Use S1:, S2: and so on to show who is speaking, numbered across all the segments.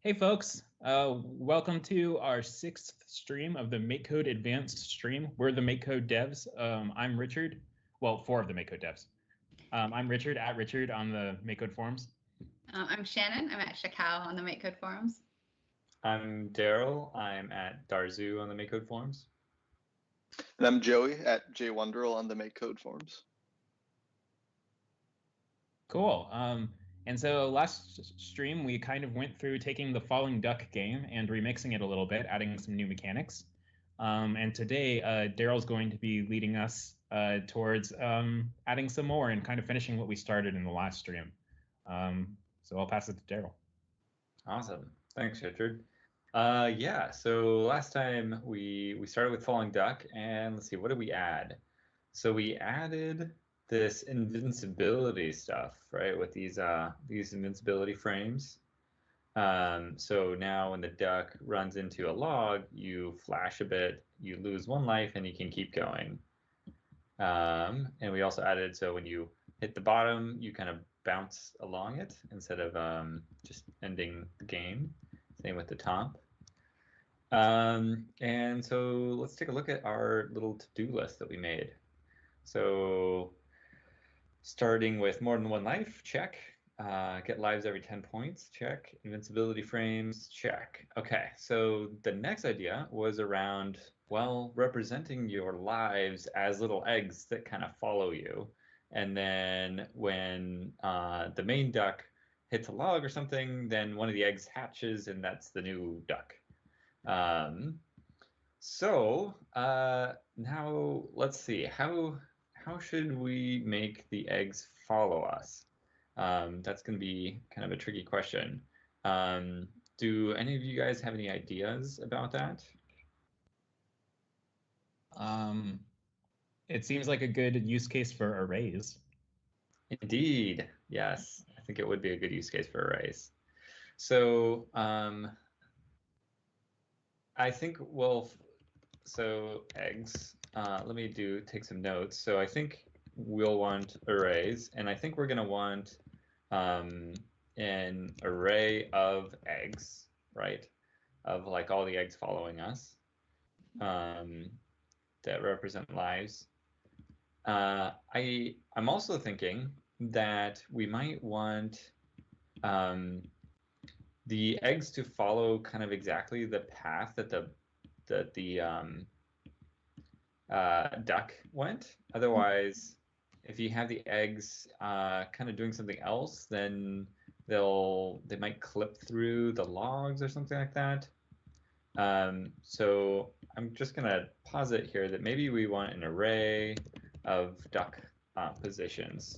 S1: Hey folks, welcome to our sixth stream of the MakeCode Advanced stream. We're the MakeCode devs. I'm Richard. Well, four of the MakeCode devs. I'm Richard, at Richard on the MakeCode forums.
S2: I'm Shannon. I'm at Shakao on the MakeCode forums.
S3: I'm Daryl. I'm at Darzu on the MakeCode forums.
S4: And I'm Joey at JWonderl on the MakeCode forums.
S1: Cool. And so last stream, we kind of went through taking the Falling Duck game and remixing it a little bit, adding some new mechanics. And today, Daryl's going to be leading us towards adding some more and kind of finishing what we started in the last stream. So I'll pass it to Daryl.
S3: Awesome. Thanks, Richard. Yeah, so last time we started with Falling Duck, and let's see, what did we add? So we added this invincibility stuff, right, with these invincibility frames. So now when the duck runs into a log, you flash a bit, you lose one life, and you can keep going. And we also added, so when you hit the bottom, you kind of bounce along it instead of just ending the game. Same with the top. And so let's take a look at our little to-do list that we made. So starting with more than one life, check. Get lives every 10 points, check. Invincibility frames, check. Okay, so the next idea was around, well, representing your lives as little eggs that kind of follow you. And then when the main duck hits a log or something, then one of the eggs hatches, and that's the new duck. So now let's see, how should we make the eggs follow us? That's going to be kind of a tricky question. Do any of you guys have any ideas about that?
S1: It seems like a good use case for arrays.
S3: Indeed, yes. I think it would be a good use case for arrays. So I think, well, so eggs, let me take some notes. So I think we'll want arrays, and I think we're going to want an array of eggs, right? Of like all the eggs following us that represent lives. I'm also thinking that we might want the eggs to follow kind of exactly the path that the duck went. Otherwise, if you have the eggs kind of doing something else, then they might clip through the logs or something like that. So I'm just gonna posit here that maybe we want an array of duck positions.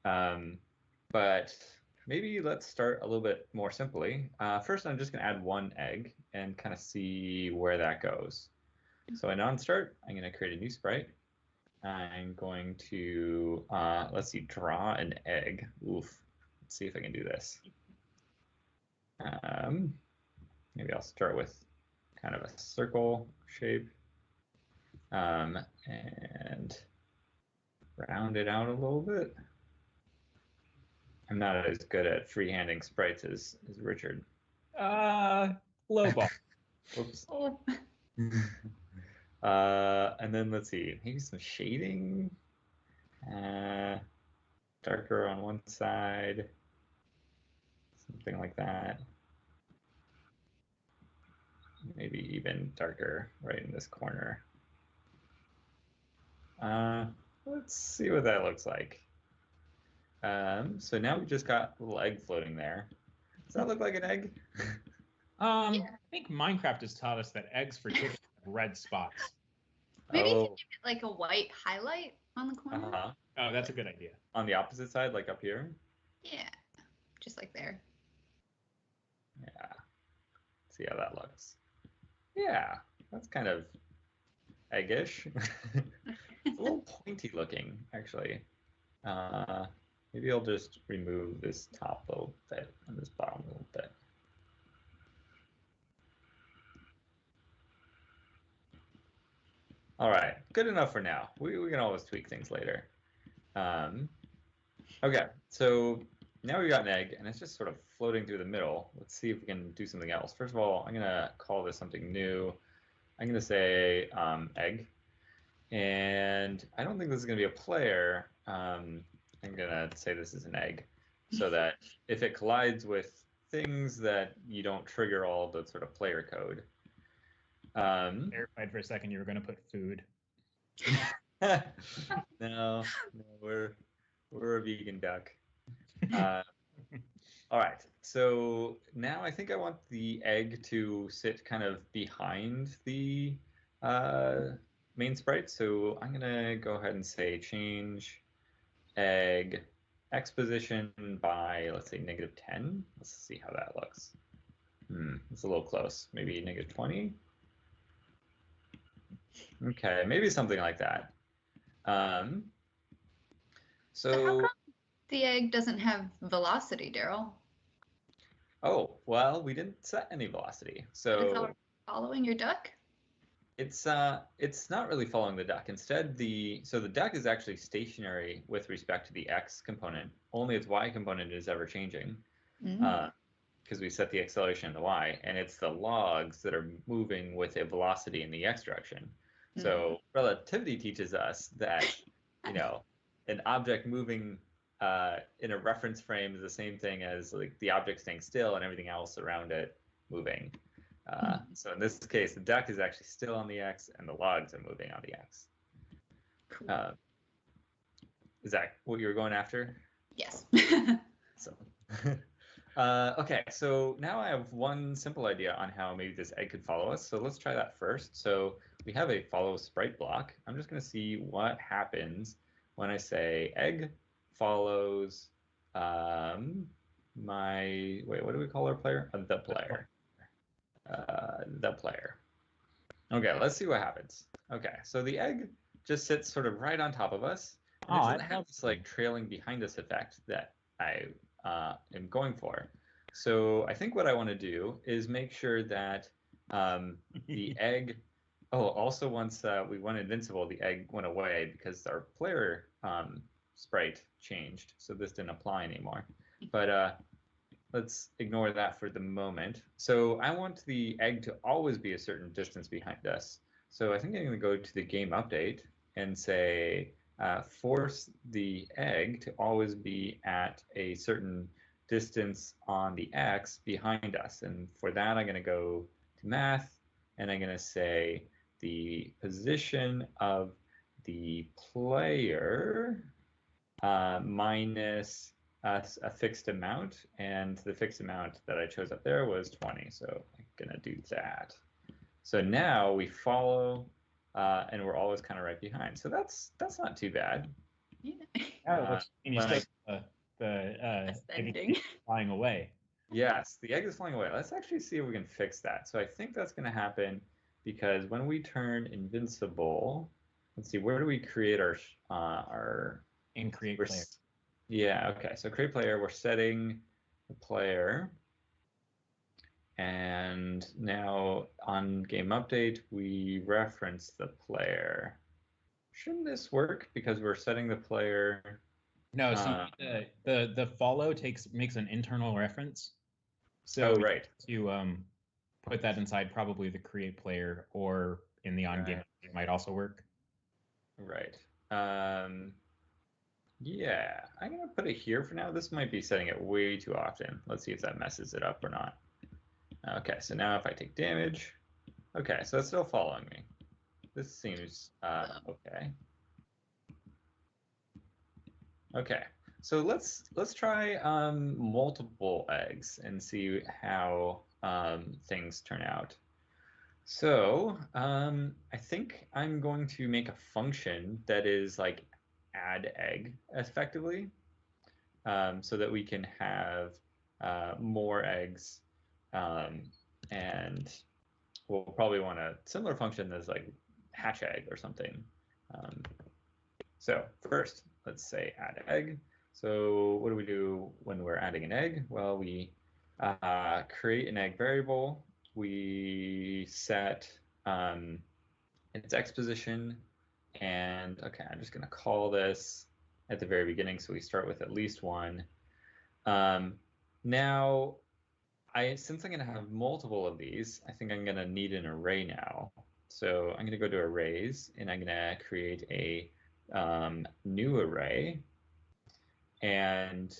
S3: But maybe let's start a little bit more simply. First, I'm just gonna add one egg and kind of see where that goes. So in onStart, I'm gonna create a new sprite. I'm going to, let's see, draw an egg. Oof, let's see if I can do this. Maybe I'll start with kind of a circle shape and round it out a little bit. I'm not as good at freehanding sprites as Richard.
S1: Low ball.
S3: Oops.
S2: Oh.
S3: And then let's see, maybe some shading. Darker on one side, something like that. Maybe even darker right in this corner. Let's see what that looks like. So now we just got a little egg floating there. Does that look like an egg?
S1: I think Minecraft has taught us that eggs for chickens have red spots.
S2: Maybe you can give it like a white highlight on the corner.
S1: Oh, that's a good idea.
S3: On the opposite side, like up here?
S2: Yeah, just like there.
S3: Yeah. See how that looks. Yeah, that's kind of eggish. It's a little pointy looking, actually. Maybe I'll just remove this top little bit and this bottom little bit. All right, good enough for now. We can always tweak things later. Okay, so now we've got an egg, and it's just sort of floating through the middle. Let's see if we can do something else. First of all, I'm going to call this something new. I'm going to say egg. And I don't think this is going to be a player. I'm going to say this is an egg so that if it collides with things that you don't trigger all the sort of player code.
S1: Verified for a second you were going to put food.
S3: No, we're a vegan duck. All right, so now I think I want the egg to sit kind of behind the main sprite. So I'm gonna go ahead and say change egg exposition by, let's say, -10. Let's see how that looks. It's a little close. Maybe -20. Okay, maybe something like that.
S2: So how come the egg doesn't have velocity, Daryl?
S3: Oh, well, we didn't set any velocity.
S2: It's
S3: So
S2: following your duck?
S3: it's not really following the duck. Instead, the duck is actually stationary with respect to the x component. Only its y component is ever changing. Because we set the acceleration in the y, and it's the logs that are moving with a velocity in the x direction. So relativity teaches us that, you know, an object moving in a reference frame is the same thing as like the object staying still and everything else around it moving. So in this case, the duck is actually still on the x, and the logs are moving on the x.
S2: Cool.
S3: Is that what you were going after?
S2: Yes.
S3: So. Okay, so now I have one simple idea on how maybe this egg could follow us. So let's try that first. So we have a follow sprite block. I'm just going to see what happens when I say egg follows what do we call our player? The player. The player. Okay, let's see what happens. Okay, so the egg just sits sort of right on top of us. And it doesn't have this like trailing behind us effect that I am going for. So I think what I want to do is make sure that the egg. Oh, also once we went invincible, the egg went away because our player sprite changed, so this didn't apply anymore. But let's ignore that for the moment. So I want the egg to always be a certain distance behind us. So I think I'm going to go to the game update and say force the egg to always be at a certain distance on the x behind us. And for that, I'm going to go to math, and I'm going to say the position of the player minus a fixed amount, and the fixed amount that I chose up there was 20, so I'm gonna do that. So now we follow, and we're always kind of right behind. So that's not too bad.
S2: Yeah.
S1: And you still the egg flying away.
S3: Yes, the egg is flying away. Let's actually see if we can fix that. So I think that's going to happen because when we turn invincible, let's see, where do we create our
S1: in create player?
S3: Yeah, okay. So create player, we're setting the player. And now on game update, we reference the player. Shouldn't this work because we're setting the player?
S1: No, see, the follow makes an internal reference. So
S3: right.
S1: To put that inside probably the create player, or in the on game it might also work.
S3: Right. Yeah, I'm gonna put it here for now. This might be setting it way too often. Let's see if that messes it up or not. Okay, so now if I take damage, okay, so it's still following me. This seems okay. Okay, so let's try multiple eggs and see how things turn out. So I think I'm going to make a function that is like add egg effectively, so that we can have more eggs, and we'll probably want a similar function that's like hatch egg or something. So first, let's say add egg. So what do we do when we're adding an egg? Well, we create an egg variable. We set its exposition, and okay, I'm just going to call this at the very beginning, so we start with at least one. Now, since I'm going to have multiple of these, I think I'm going to need an array now. So I'm going to go to arrays, and I'm going to create a new array. And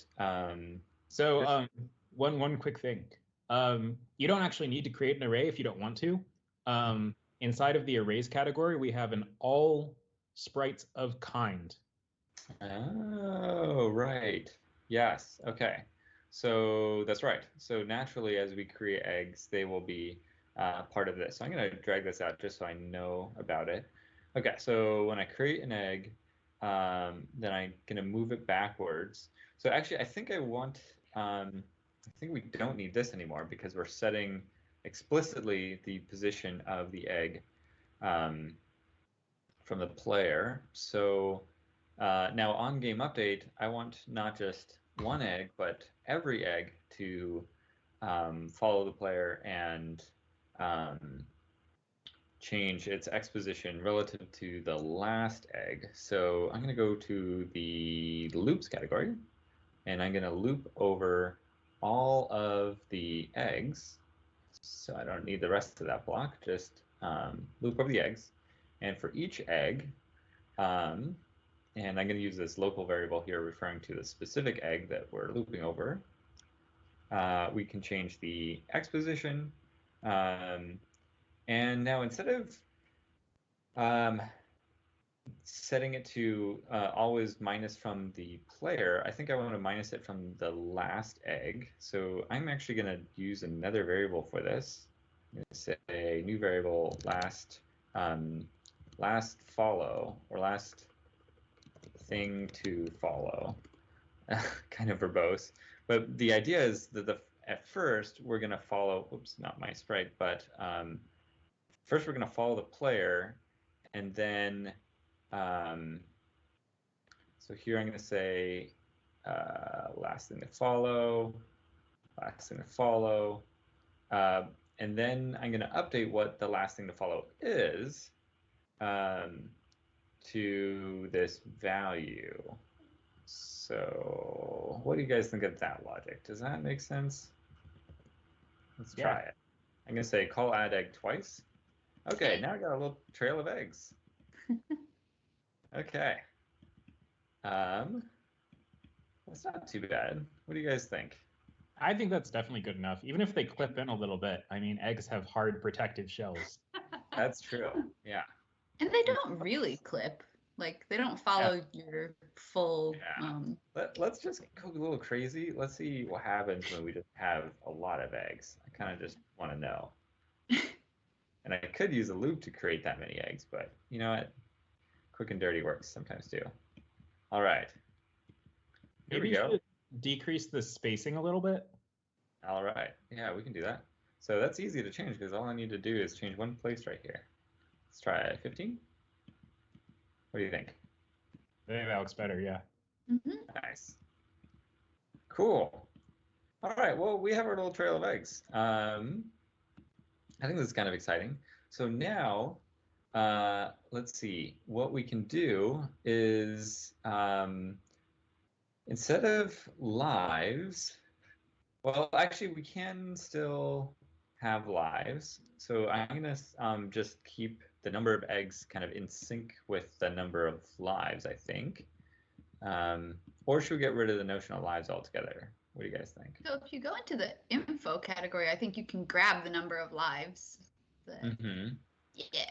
S1: one quick thing. You don't actually need to create an array if you don't want to. Inside of the arrays category, we have an all sprites of kind.
S3: Oh, right. Yes. Okay. So that's right. So naturally, as we create eggs, they will be part of this. So I'm going to drag this out just so I know about it. Okay. So when I create an egg, then I'm going to move it backwards. So actually, I think I think we don't need this anymore because we're setting explicitly the position of the egg from the player. So now on game update, I want not just one egg, but every egg to follow the player and change its exposition relative to the last egg. So I'm going to go to the loops category, and I'm going to loop over all of the eggs. So I don't need the rest of that block, just loop over the eggs. And for each egg, and I'm going to use this local variable here referring to the specific egg that we're looping over, we can change the exposition. And now instead of setting it to always minus from the player, I think I want to minus it from the last egg. So I'm actually going to use another variable for this. I'm going to say new variable last follow, or last thing to follow. Kind of verbose. But the idea is that at first we're going to follow, oops, not my sprite, but first we're going to follow the player, and then so here I'm going to say last thing to follow, and then I'm going to update what the last thing to follow is to this value. So what do you guys think of that logic? Does that make sense? Let's try it. I'm going to say call add egg twice. Okay, now I got a little trail of eggs. Okay. That's not too bad. What do you guys think?
S1: I think that's definitely good enough, even if they clip in a little bit. I mean, eggs have hard protective shells.
S3: That's true. Yeah.
S2: And they don't really clip. Like, they don't follow your full...
S3: Let's just go a little crazy. Let's see what happens when we just have a lot of eggs. I kind of just want to know. And I could use a loop to create that many eggs, but you know what? Quick and dirty works sometimes too. All right. Here we go.
S1: Decrease the spacing a little bit.
S3: All right. Yeah, we can do that. So that's easy to change because all I need to do is change one place right here. Let's try 15. What do you think?
S1: I think that looks better, yeah.
S2: Mm-hmm.
S3: Nice. Cool. All right, well, we have our little trail of eggs. I think this is kind of exciting. So now, let's see. What we can do is, instead of lives, well, actually, we can still have lives. So I'm going to just keep the number of eggs kind of in sync with the number of lives, I think. Or should we get rid of the notion of lives altogether? What do you guys think?
S2: So if you go into the info category, I think you can grab the number of lives.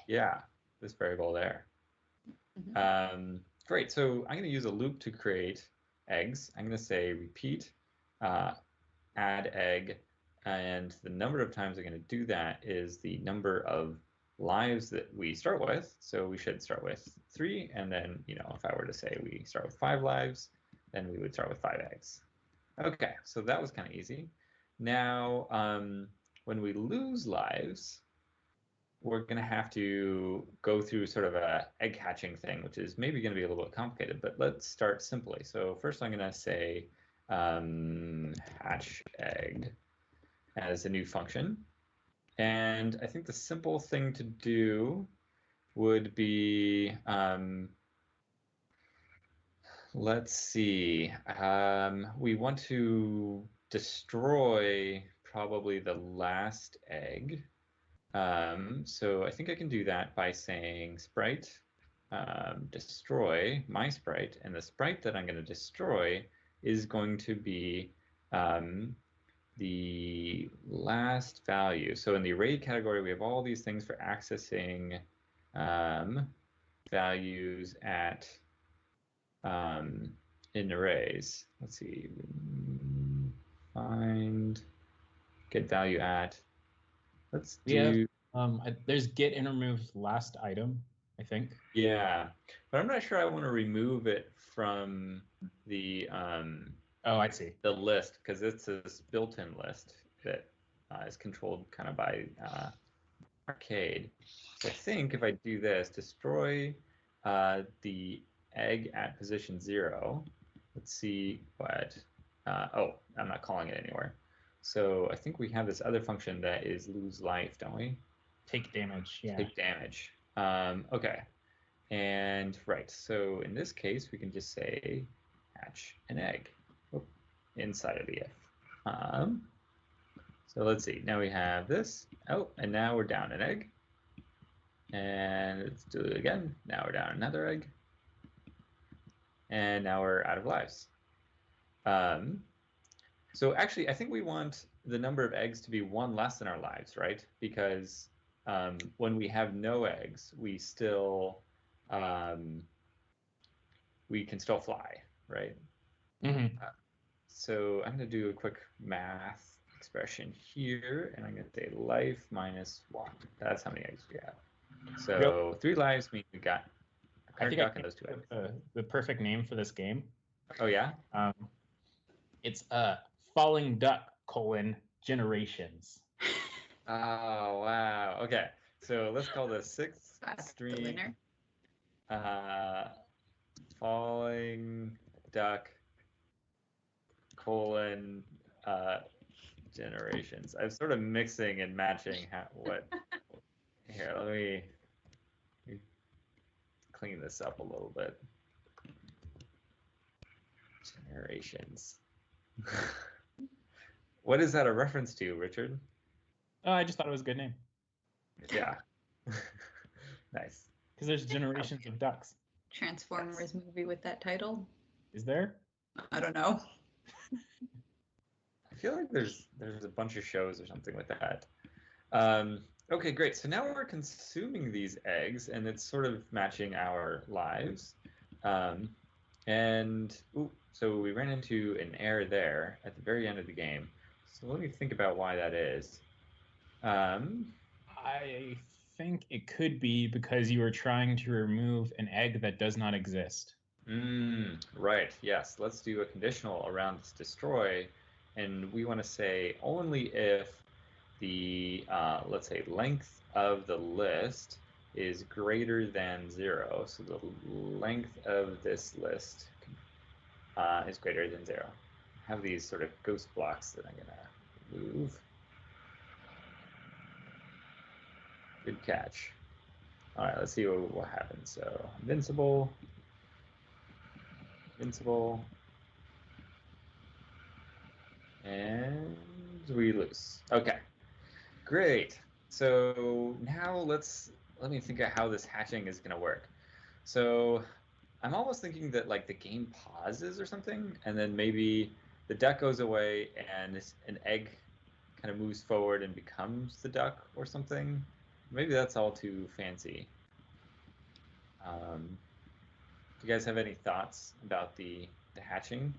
S3: Yeah, this variable there.
S2: Mm-hmm.
S3: Great, so I'm going to use a loop to create eggs. I'm going to say repeat add egg, and the number of times I'm going to do that is the number of lives that we start with. So we should start with 3, and then, you know, if I were to say we start with 5 lives, then we would start with 5 eggs. Okay, so that was kind of easy. Now, when we lose lives, we're going to have to go through sort of a egg hatching thing, which is maybe going to be a little bit complicated, but let's start simply. So first I'm going to say hatch egg as a new function. And I think the simple thing to do would be, let's see. We want to destroy probably the last egg. So I think I can do that by saying sprite destroy my sprite, and the sprite that I'm going to destroy is going to be the last value. So in the array category, we have all these things for accessing values at in arrays. Let's see, find get value at. Let's do.
S1: There's get and remove last item, I think.
S3: Yeah, but I'm not sure I want to remove it from the
S1: Oh, I see.
S3: the list, because it's this built-in list that is controlled kind of by Arcade. So I think if I do this, destroy the egg at position 0. Let's see what. Oh, I'm not calling it anywhere. So I think we have this other function that is lose life, don't we?
S1: Take damage. Yeah.
S3: Take damage. Okay. And right. So in this case, we can just say hatch an egg inside of the if. So let's see. Now we have this. Oh, and now we're down an egg. And let's do it again. Now we're down another egg. And now we're out of lives. So actually, I think we want the number of eggs to be one less than our lives, right? Because when we have no eggs, we still we can still fly, right?
S1: Mm-hmm.
S3: So I'm going to do a quick math expression here, and I'm going to say life minus 1. That's how many eggs we have. So 3 lives means we got a current duck and those 2 eggs.
S1: The perfect name for this game.
S3: Oh yeah?
S1: It's falling duck generations.
S3: Oh wow. Okay. So let's call this 6th stream falling duck generations. I'm sort of mixing and matching what. Here, let me clean this up a little bit. Generations. What is that a reference to, Richard?
S1: Oh, I just thought it was a good name.
S3: Yeah. Nice.
S1: Because there's generations of ducks.
S2: Transformers movie with that title?
S1: Is there?
S2: I don't know.
S3: I feel like there's a bunch of shows or something with that. Okay, great. So now we're consuming these eggs, and it's sort of matching our lives. So we ran into an error there at the very end of the game. So let me think about why that is.
S1: I think it could be because you were trying to remove an egg that does not exist.
S3: Right, yes. Let's do a conditional around this destroy, and we want to say only if the, let's say, length of the list is greater than 0. So the length of this list is greater than 0. I have these sort of ghost blocks that I'm going to move. Good catch. All right, let's see what happens. So invincible, and we lose. Okay, great. So now let me think of how this hatching is going to work. So I'm almost thinking that like the game pauses or something, and then maybe the duck goes away and an egg kind of moves forward and becomes the duck or something. Maybe that's all too fancy. Do you guys have any thoughts about the hatching?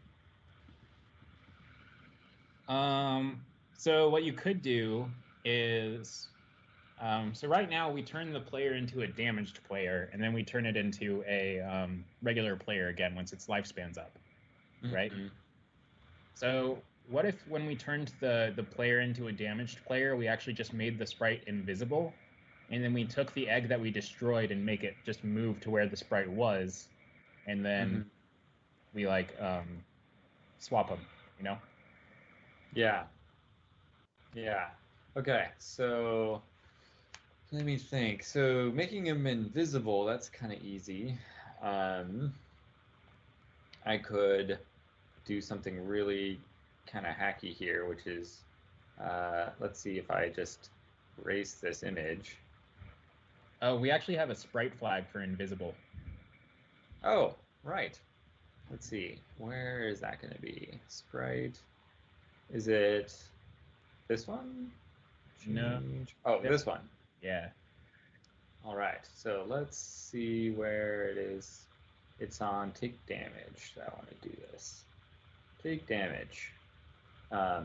S1: So what you could do is, so right now we turn the player into a damaged player, and then we turn it into a regular player again once its lifespan's up, right? Mm-hmm. So what if when we turned the player into a damaged player, we actually just made the sprite invisible, and then we took the egg that we destroyed and make it just move to where the sprite was, and then we like swap them, you know?
S3: Yeah. Okay, so let me think. So making him invisible, that's kind of easy. I could do something really kind of hacky here, which is, let's see if I just erase this image.
S1: Oh, we actually have a sprite flag for invisible.
S3: Oh, right. Let's see. Where is that going to be? Sprite. Is it this one?
S1: No.
S3: Oh, this one.
S1: Yeah.
S3: All right. So let's see where it is. It's on take damage. I want to do this. Take damage.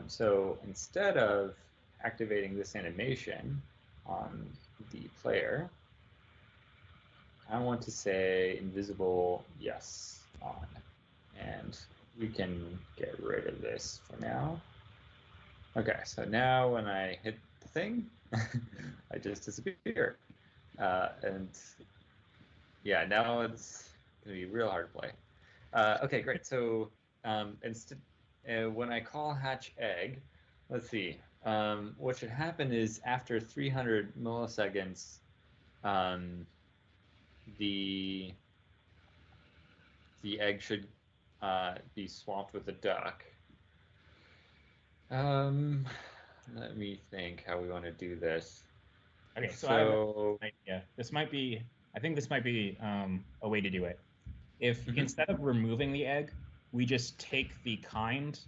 S3: So instead of activating this animation on the player, I want to say invisible yes on. And we can get rid of this for now. Okay, so now when I hit the thing, I just disappear. And yeah, now it's going to be real hard to play. Okay, great. So instead, when I call hatch egg, let's see. What should happen is after 300 milliseconds, the egg should be swapped with a duck. Let me think how we want to do this.
S1: Okay, so I have an idea. I think this might be a way to do it. If instead of removing the egg, we just take the kind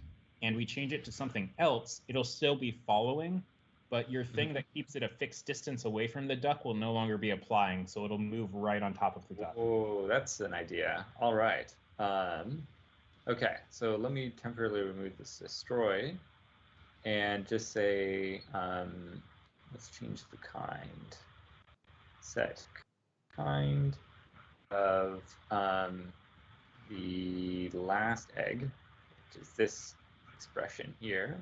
S1: and we change it to something else, it'll still be following, but your thing that keeps it a fixed distance away from the duck will no longer be applying, so it'll move right on top of the duck.
S3: Oh, that's an idea. All right. Okay, so let me temporarily remove this destroy and just say, let's change the kind. Set kind of the last egg, which is this expression here,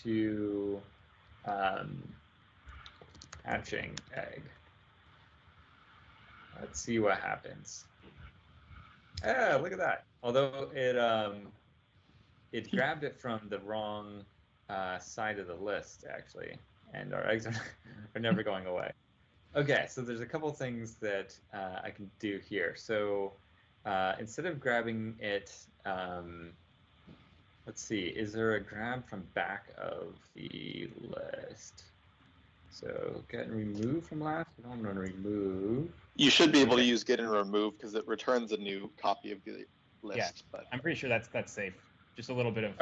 S3: to hatching egg. Let's see what happens. Ah, look at that. Although it grabbed it from the wrong side of the list, actually, and our eggs are never going away. Okay, so there's a couple things that I can do here. So instead of grabbing it, let's see, is there a grab from back of the list? So get and remove from last. I'm going to remove.
S4: You should be able to use get and remove because it returns a new copy of the list.
S1: Yeah,
S4: but
S1: I'm pretty sure that's safe. Just a little bit of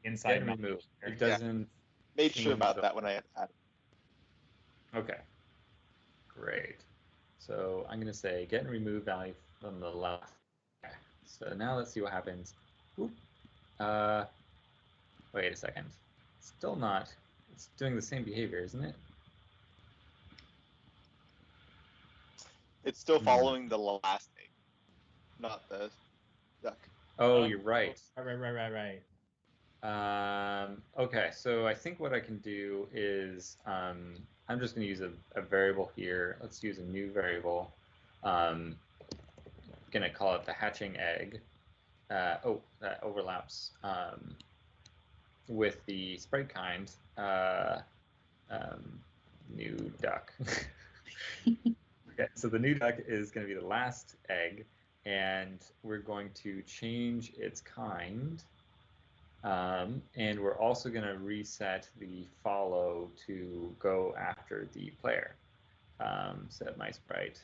S1: inside
S3: get and remove. It doesn't.
S4: Made sure about that when I added.
S3: Okay. Great. So I'm going to say get and remove value from the left. Okay. So now let's see what happens. Whoop. Wait a second. Still not. It's doing the same behavior, isn't it?
S4: It's still following the last egg, not the duck.
S3: Oh, you're right.
S1: Right.
S3: Okay, so I think what I can do is I'm just going to use a variable here. Let's use a new variable. Going to call it the hatching egg. That overlaps with the sprite kind new duck. Okay, so the new duck is going to be the last egg, and we're going to change its kind. And we're also going to reset the follow to go after the player. Set my sprite.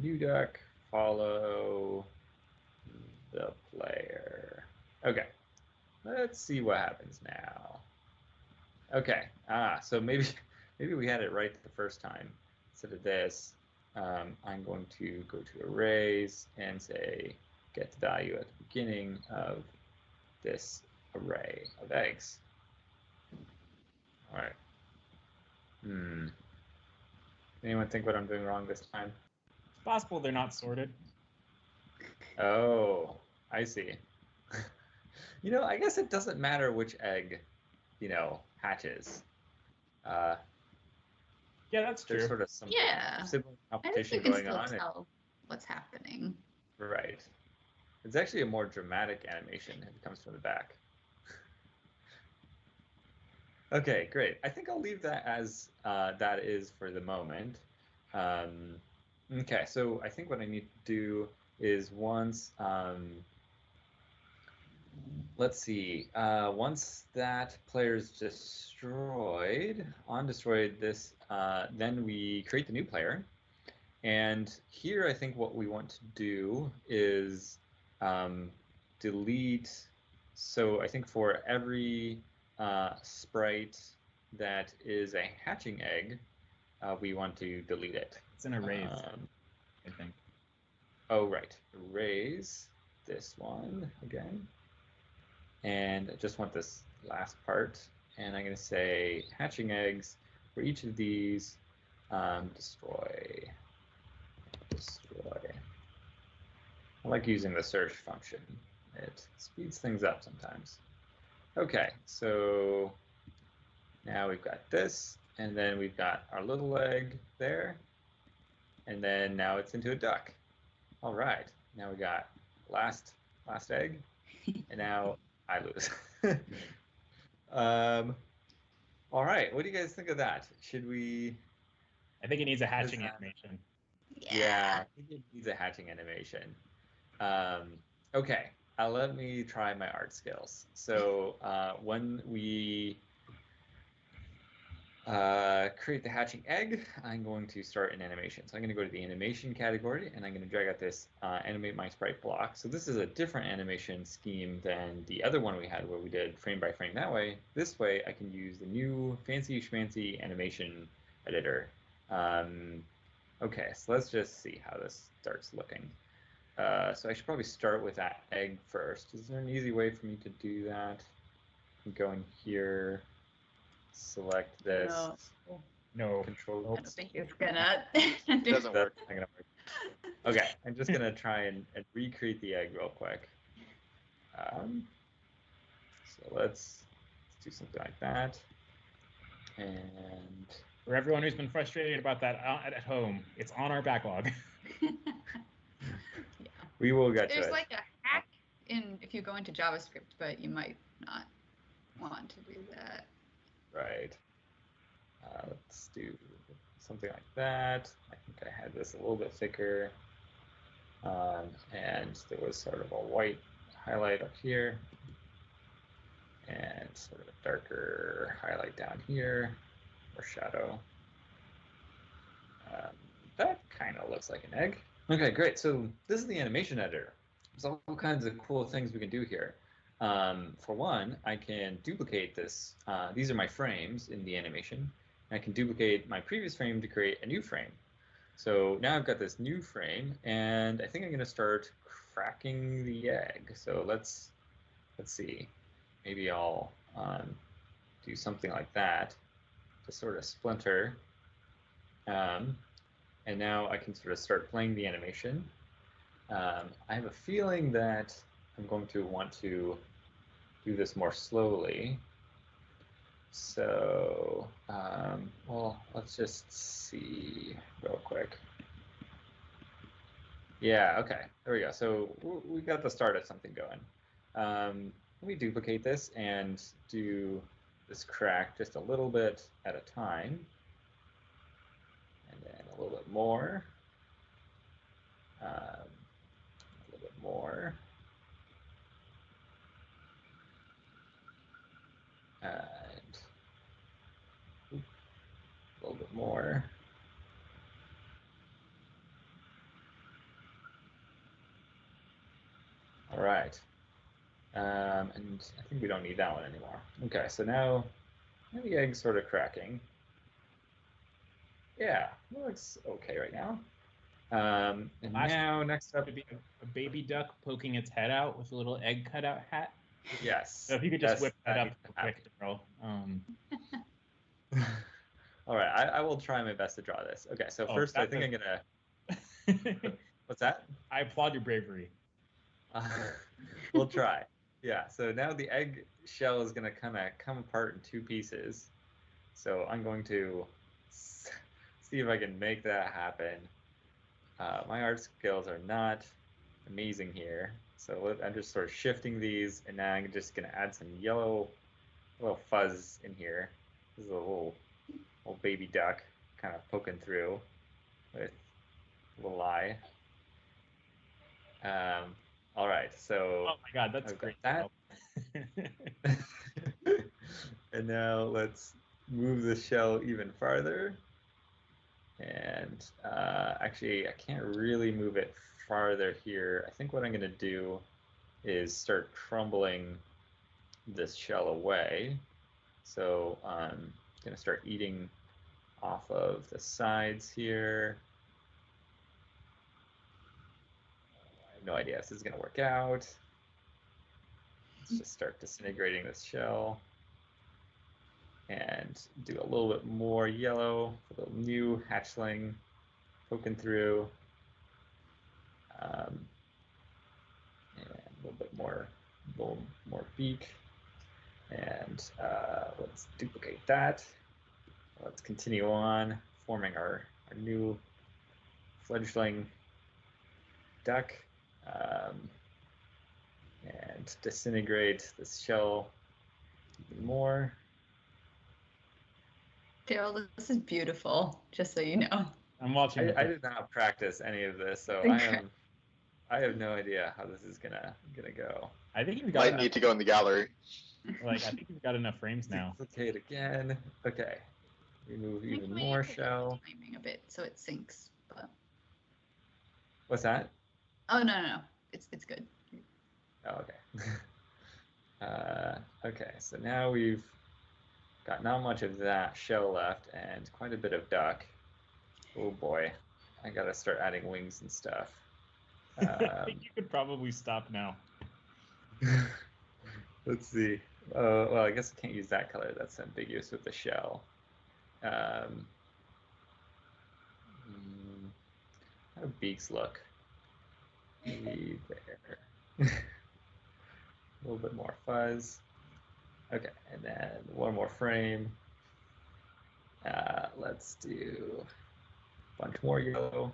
S3: New duck, follow the player. Okay, let's see what happens now. Okay, so maybe we had it right the first time. Instead of this, I'm going to go to arrays and say get the value at the beginning of this array of eggs. All right. Anyone think what I'm doing wrong this time?
S1: It's possible they're not sorted.
S3: Oh, I see. I guess it doesn't matter which egg, hatches.
S1: Yeah, that's true.
S3: There's sort of some sibling competition
S2: I think
S3: going
S2: you can
S3: on.
S2: still tell what's happening.
S3: Right. It's actually a more dramatic animation if it comes from the back. Okay, great. I think I'll leave that as that is for the moment. Okay, so I think what I need to do is once, let's see, once that player's destroyed, this, then we create the new player. And here I think what we want to do is delete, so I think for every sprite that is a hatching egg, we want to delete it.
S1: It's an arrays, I think.
S3: Oh, right. Erase this one again. And I just want this last part. And I'm going to say hatching eggs for each of these, destroy. I like using the search function. It speeds things up sometimes. Okay, so now we've got this, and then we've got our little egg there, and then now it's into a duck. All right, now we got last egg, and now I lose. All right, what do you guys think of that? Should we?
S1: I think it needs a hatching animation.
S3: Yeah, I think it needs a hatching animation. Okay, let me try my art skills. So when we create the hatching egg, I'm going to start an animation. So I'm going to go to the animation category, and I'm going to drag out this animate my sprite block. So this is a different animation scheme than the other one we had where we did frame by frame that way. This way I can use the new fancy schmancy animation editor. Okay, so let's just see how this starts looking. So I should probably start with that egg first. Is there an easy way for me to do that? I'm going here, select this.
S1: No.
S3: Control.
S2: I don't think it's gonna.
S4: It doesn't work.
S3: That's not gonna work. Okay, I'm just gonna try and recreate the egg real quick. So let's do something like that. And
S1: for everyone who's been frustrated about that at home, it's on our backlog.
S3: we will get to it.
S2: There's like a hack if you go into JavaScript, but you might not want to do that.
S3: Right. Let's do something like that. I think I had this a little bit thicker. And there was sort of a white highlight up here. And sort of a darker highlight down here, or shadow. That kind of looks like an egg. Okay, great. So this is the animation editor. There's all kinds of cool things we can do here. For one, I can duplicate this. These are my frames in the animation. I can duplicate my previous frame to create a new frame. So now I've got this new frame, and I think I'm going to start cracking the egg. So let's see. Maybe I'll do something like that to sort of splinter. And now I can sort of start playing the animation. I have a feeling that I'm going to want to do this more slowly. So, well, let's just see real quick. Yeah, okay, there we go. So we got the start of something going. Let me duplicate this and do this crack just a little bit at a time. And then a little bit more. A little bit more. And a little bit more. All right. And I think we don't need that one anymore. Okay, so now the egg's sort of cracking. Yeah, it looks okay right now. And now next up
S1: would be a baby duck poking its head out with a little egg cutout hat.
S3: Yes.
S1: So if you could just whip that up quick, Daryl.
S3: All right, I will try my best to draw this. Okay, so first I think I'm gonna. What's that?
S1: I applaud your bravery.
S3: We'll try. Yeah. So now the egg shell is gonna come apart in two pieces. So I'm going to see if I can make that happen. My art skills are not amazing here. So I'm just sort of shifting these, and now I'm just going to add some yellow little fuzz in here. This is a little baby duck kind of poking through with Little lie. All right, so
S1: Oh my God, that's
S3: I've got
S1: great.
S3: that. And now let's move the shell even farther. And actually, I can't really move it farther here. I think what I'm going to do is start crumbling this shell away. So I'm going to start eating off of the sides here. I have no idea if this is going to work out. Let's just start disintegrating this shell and do a little bit more yellow, a little new hatchling poking through. And a little bit more beak. And let's duplicate that. Let's continue on forming our new fledgling duck. And disintegrate this shell even more.
S2: Daryl, this is beautiful, just so you know.
S1: I'm watching.
S3: I did not practice any of this, so I have no idea how this is gonna go.
S1: I think you've got.
S4: Might need to go in the gallery.
S1: Like, I think you've got enough frames now.
S3: Duplicate again. Okay. Remove
S2: Maybe
S3: even
S2: we
S3: more
S2: could
S3: shell.
S2: timing a bit so it syncs. But...
S3: What's that?
S2: Oh no, it's good.
S3: Oh, okay. Okay, so now we've got not much of that shell left and quite a bit of duck. Oh boy, I gotta start adding wings and stuff.
S1: I think you could probably stop now.
S3: Let's see. Well, I guess I can't use that color. That's ambiguous with the shell. How do beaks look? Maybe there. A little bit more fuzz. Okay, and then one more frame. Let's do a bunch more yellow.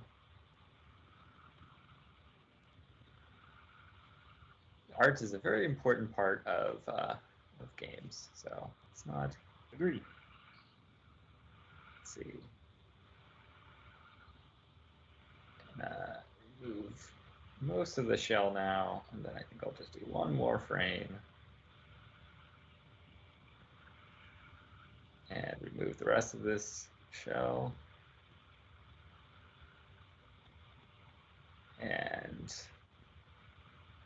S3: Art is a very important part of games, so it's not.
S1: Agree.
S3: Let's see. Remove most of the shell now, and then I think I'll just do one more frame. And remove the rest of this shell. And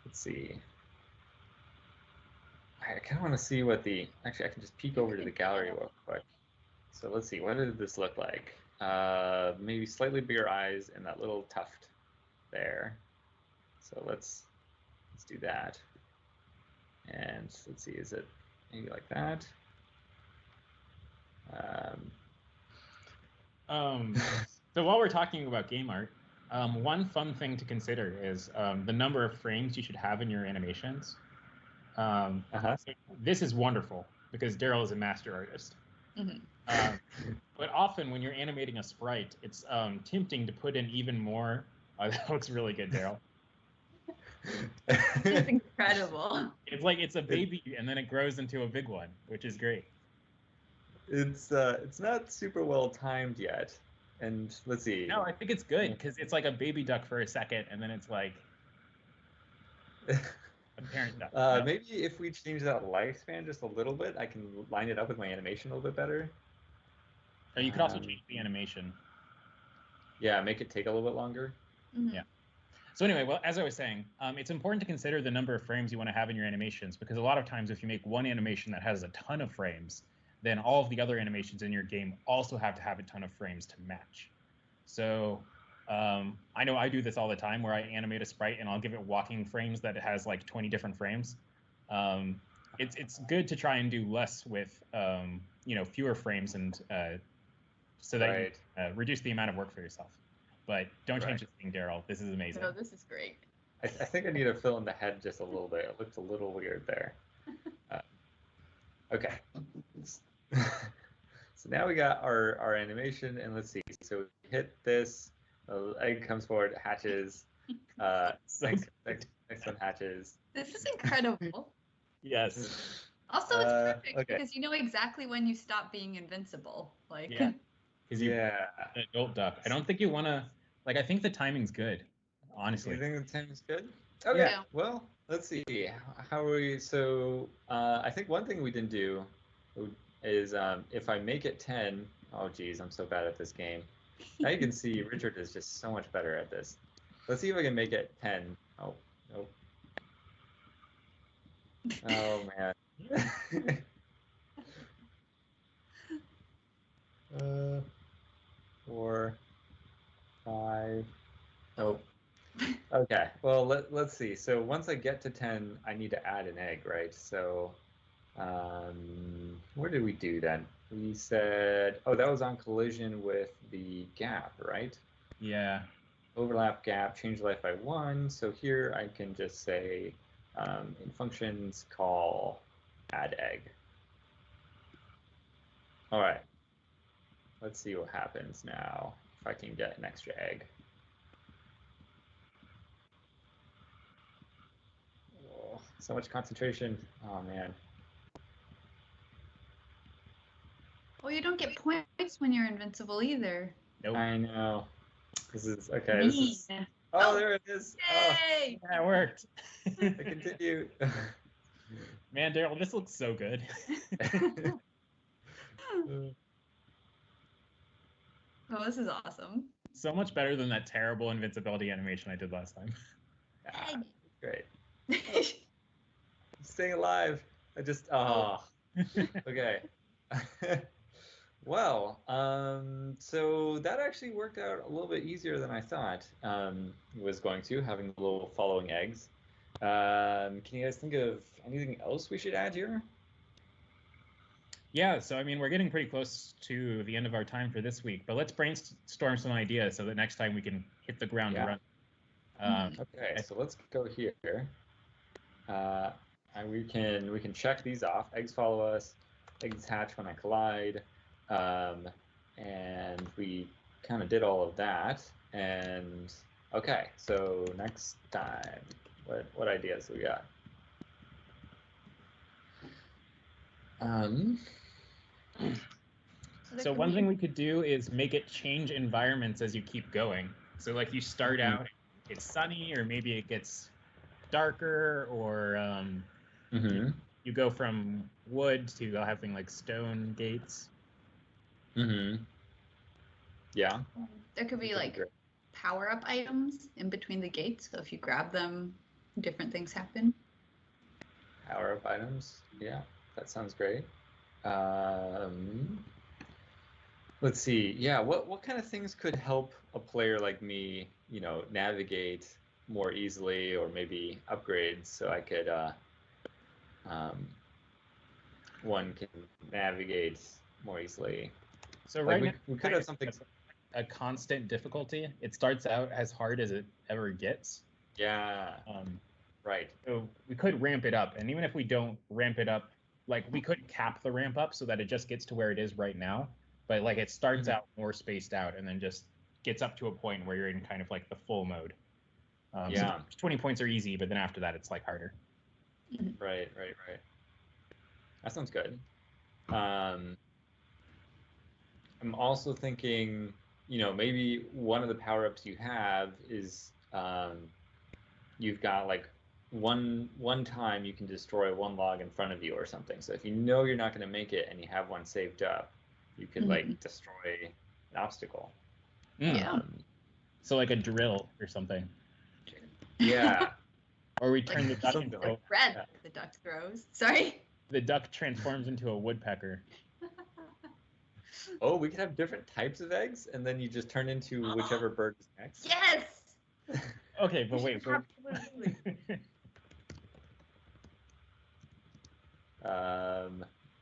S3: let's see. I kind of want to see what the, actually I can just peek over to the gallery real quick. So let's see, what did this look like? Maybe slightly bigger eyes and that little tuft there. So let's do that. And let's see, is it maybe like that?
S1: So while we're talking about game art, one fun thing to consider is the number of frames you should have in your animations. So this is wonderful because Daryl is a master artist.
S2: Mm-hmm.
S1: But often when you're animating a sprite, it's tempting to put in even more. That looks really good, Daryl.
S2: It's incredible.
S1: It's like it's a baby and then it grows into a big one, which is great.
S3: It's not super well timed yet. And let's see.
S1: No, I think it's good because it's like a baby duck for a second and then it's like a parent duck.
S3: Maybe if we change that lifespan just a little bit, I can line it up with my animation a little bit better.
S1: Or you could also change the animation.
S3: Yeah, make it take a little bit longer.
S2: Mm-hmm.
S1: Yeah. So anyway, well, as I was saying, it's important to consider the number of frames you want to have in your animations because a lot of times if you make one animation that has a ton of frames, then all of the other animations in your game also have to have a ton of frames to match. So I know I do this all the time where I animate a sprite and I'll give it walking frames that it has like 20 different frames. It's good to try and do less with fewer frames and so that you reduce the amount of work for yourself. But don't change the thing, Daryl. This is amazing.
S2: No, this is great.
S3: I think I need to fill in the head just a little bit. It looks a little weird there. Okay. So now we got our animation, and let's see. So we hit this, the egg comes forward, hatches. Next one hatches.
S2: This is incredible.
S1: Yes.
S2: Also, it's perfect because you know exactly when you stop being invincible. Like.
S1: Yeah. Because an adult duck. I don't think you want to Like, I think the timing's good, honestly.
S3: You think the timing's good? Okay.
S2: Yeah.
S3: Well, let's see. How are we? So, I think one thing we didn't do is if I make it 10. Oh, geez, I'm so bad at this game. Now you can see Richard is just so much better at this. Let's see if I can make it 10. Oh, nope. Oh, man. 4, 5. Nope. Okay. Well, let's see. So once I get to 10, I need to add an egg, right? So where did we do then? We said, oh, that was on collision with the gap, right?
S1: Yeah.
S3: Overlap gap, change life by 1. So here I can just say in functions call add egg. All right. Let's see what happens now if I can get an extra egg. Oh, so much concentration. Oh, man.
S2: Well, you don't get points when you're invincible either.
S1: Nope.
S3: I know. This is okay. This is,
S2: Mean.
S3: oh, there it is. Oh,
S2: Yay!
S1: That worked.
S3: I continue.
S1: Man, Daryl, this looks so good.
S2: Oh, this is awesome.
S1: So much better than that terrible invincibility animation I did last time.
S3: Yeah, great. I'm staying alive. I just okay. Well, so that actually worked out a little bit easier than I thought it was going to, having the little following eggs. Can you guys think of anything else we should add here?
S1: Yeah, so I mean, we're getting pretty close to the end of our time for this week, but let's brainstorm some ideas so that next time we can hit the ground
S3: Yeah.
S1: running.
S3: Okay, so let's go here. And we can check these off. Eggs follow us. Eggs hatch when I collide. And we kind of did all of that. And okay, so next time, what ideas we got?
S1: So one thing we could do is make it change environments as you keep going. So like you start out, it's sunny, or maybe it gets darker, or you go from wood to having like stone gates.
S3: Yeah.
S2: There could be like power-up items in between the gates. So if you grab them, different things happen.
S3: Power-up items. Yeah, that sounds great. Let's see. Yeah, what kind of things could help a player like me, navigate more easily, or maybe upgrade so I could one can navigate more easily.
S1: So
S3: Like
S1: right now
S3: we could have something.
S1: a constant difficulty. It starts out as hard as it ever gets.
S3: Yeah. Right.
S1: So we could ramp it up, and even if we don't ramp it up, like we could cap the ramp up so that it just gets to where it is right now. But like it starts out more spaced out, and then just gets up to a point where you're in kind of like the full mode.
S3: Yeah.
S1: So 20 points are easy, but then after that, it's like harder.
S3: Right. That sounds good. I'm also thinking, maybe one of the power-ups you have is you've got like one time you can destroy one log in front of you or something. So if you know you're not going to make it and you have one saved up, you could like destroy an obstacle.
S2: Yeah.
S1: So like a drill or something.
S3: Yeah.
S1: Or we turn the duck
S3: something
S1: into
S2: Like bread the duck throws. Sorry.
S1: the duck transforms into a woodpecker.
S3: Oh, we could have different types of eggs, and then you just turn into whichever bird is next.
S2: Yes.
S1: Okay, but wait.
S2: Absolutely.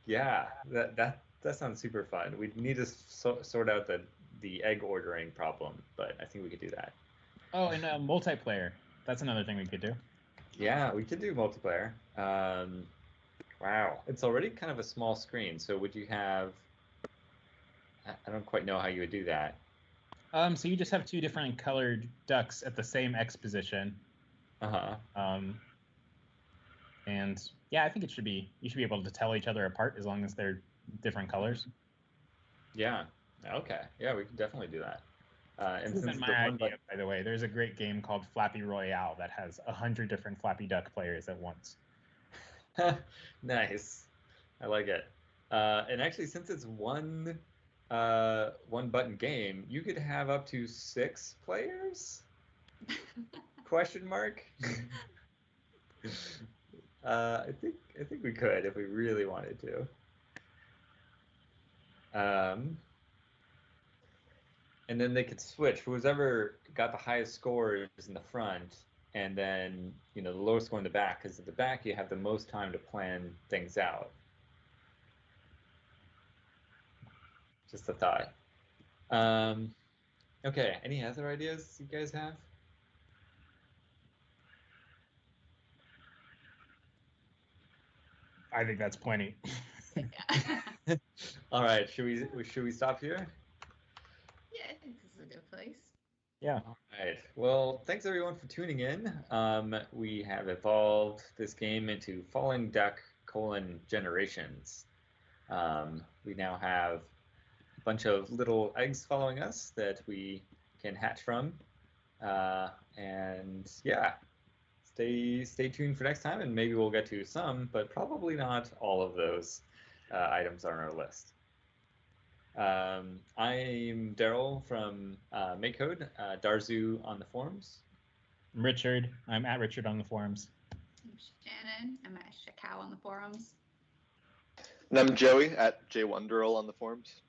S3: Yeah, that sounds super fun. We need to sort out the egg ordering problem, but I think we could do that.
S1: Oh, and multiplayer. That's another thing we could do.
S3: Yeah, we could do multiplayer. Wow, it's already kind of a small screen. So would you have? I don't quite know how you would do that.
S1: So you just have two different colored ducks at the same exposition. And yeah, I think you should be able to tell each other apart as long as they're different colors.
S3: Yeah. Okay. Yeah, we can definitely do that.
S1: This isn't my idea, by the way. There's a great game called Flappy Royale that has 100 different Flappy Duck players at once.
S3: Nice. I like it. And actually, since it's one button game, you could have up to 6 players? Question mark? I think we could if we really wanted to. And then they could switch. Whoever's ever got the highest scores in the front, and then the lowest score in the back, because at the back you have the most time to plan things out. Just a thought. Okay, any other ideas you guys have?
S1: I think that's plenty.
S2: Yeah.
S3: All right, should we stop here?
S2: Yeah, I think this is a good place.
S1: Yeah.
S3: All right. Well, thanks everyone for tuning in. We have evolved this game into Falling Duck: Generations. We now have a bunch of little eggs following us that we can hatch from. And yeah, stay tuned for next time, and maybe we'll get to some, but probably not all of those items on our list. I'm Daryl from MakeCode, Darzu on the forums.
S1: I'm Richard. I'm at Richard on the forums.
S2: I'm Shannon. I'm at Shakao on the forums.
S4: And I'm Joey at J1Daryl on the forums.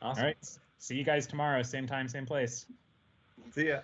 S3: Awesome.
S1: All right. See you guys tomorrow. Same time, same place.
S3: See ya.